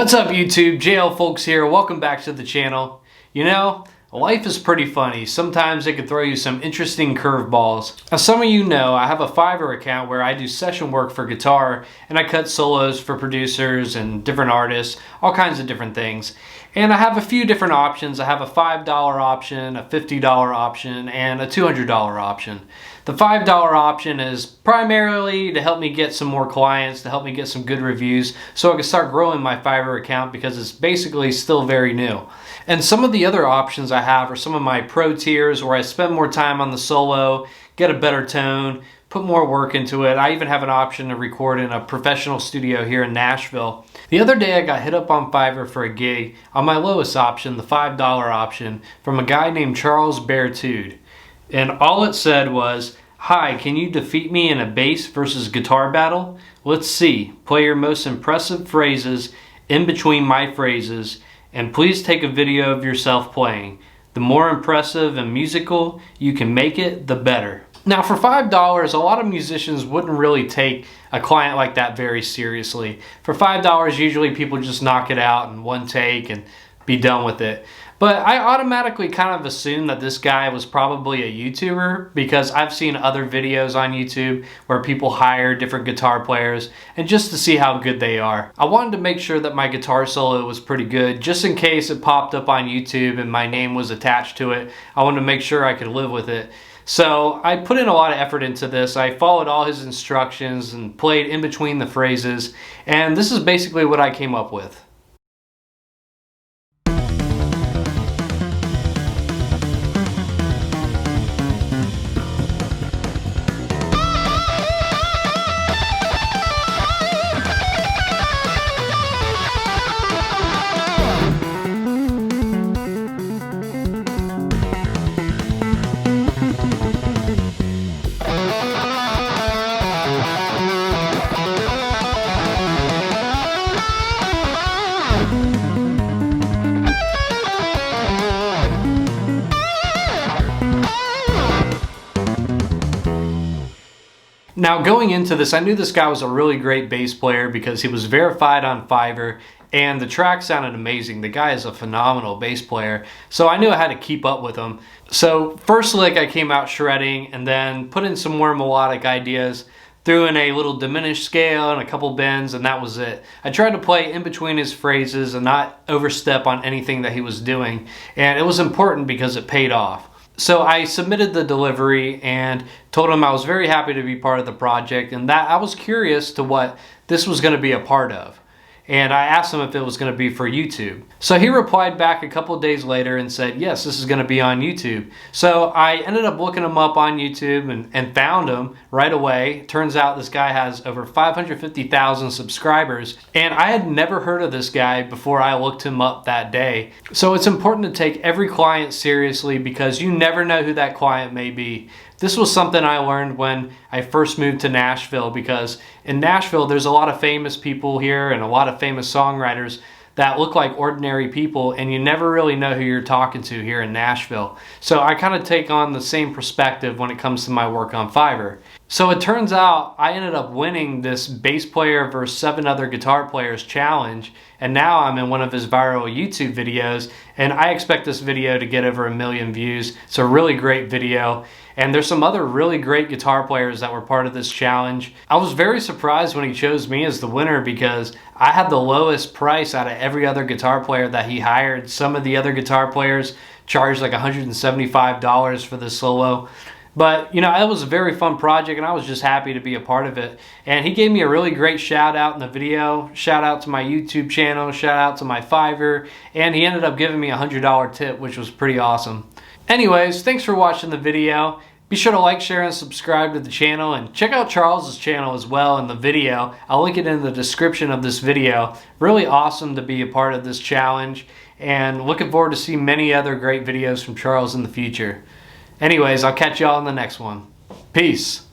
What's up YouTube, JL Fulks here, welcome back to the channel. You know, life is pretty funny. Sometimes it can throw you some interesting curveballs. As some of you know, I have a Fiverr account where I do session work for guitar and I cut solos for producers and different artists, all kinds of different things. And I have a few different options. I have a $5 option, a $50 option, and a $200 option. The $5 option is primarily to help me get some more clients, to help me get some good reviews so I can start growing my Fiverr account because it's basically still very new. And some of the other options I have are some of my pro tiers where I spend more time on the solo, get a better tone, put more work into it. I even have an option to record in a professional studio here in Nashville. The other day I got hit up on Fiverr for a gig on my lowest option, the $5 option, from a guy named Charles Berthoud. And all it said was, "Hi, can you defeat me in a bass versus guitar battle? Let's see. Play your most impressive phrases in between my phrases, and please take a video of yourself playing. The more impressive and musical you can make it, the better." Now for $5, a lot of musicians wouldn't really take a client like that very seriously. For $5, usually people just knock it out in one take and be done with it. But I automatically kind of assumed that this guy was probably a YouTuber because I've seen other videos on YouTube where people hire different guitar players and just to see how good they are. I wanted to make sure that my guitar solo was pretty good just in case it popped up on YouTube and my name was attached to it. I wanted to make sure I could live with it. So I put in a lot of effort into this. I followed all his instructions and played in between the phrases, and this is basically what I came up with. Now going into this, I knew this guy was a really great bass player because he was verified on Fiverr and the track sounded amazing. The guy is a phenomenal bass player, so I knew I had to keep up with him. So first lick I came out shredding and then put in some more melodic ideas, threw in a little diminished scale and a couple bends, and that was it. I tried to play in between his phrases and not overstep on anything that he was doing, and it was important because it paid off. So I submitted the delivery and told him I was very happy to be part of the project and that I was curious to what this was going to be a part of. And I asked him if it was going to be for YouTube. So he replied back a couple of days later and said, yes, this is going to be on YouTube. So I ended up looking him up on YouTube and found him right away. Turns out this guy has over 550,000 subscribers. And I had never heard of this guy before I looked him up that day. So it's important to take every client seriously because you never know who that client may be. This was something I learned when I first moved to Nashville because in Nashville there's a lot of famous people here and a lot of famous songwriters that look like ordinary people and you never really know who you're talking to here in Nashville. So I kind of take on the same perspective when it comes to my work on Fiverr. So it turns out I ended up winning this bass player versus 7 other guitar players challenge, and now I'm in one of his viral YouTube videos and I expect this video to get over 1 million views. It's a really great video. And there's some other really great guitar players that were part of this challenge. I was very surprised when he chose me as the winner because I had the lowest price out of every other guitar player that he hired. Some of the other guitar players charged like $175 for this solo. But you know, it was a very fun project and I was just happy to be a part of it. And he gave me a really great shout out in the video. Shout out to my YouTube channel, shout out to my Fiverr, and he ended up giving me a $100 tip, which was pretty awesome. Anyways, thanks for watching the video. Be sure to like, share, and subscribe to the channel, and check out Charles's channel as well in the video. I'll link it in the description of this video. Really awesome to be a part of this challenge, and looking forward to see many other great videos from Charles in the future. Anyways, I'll catch y'all in the next one. Peace.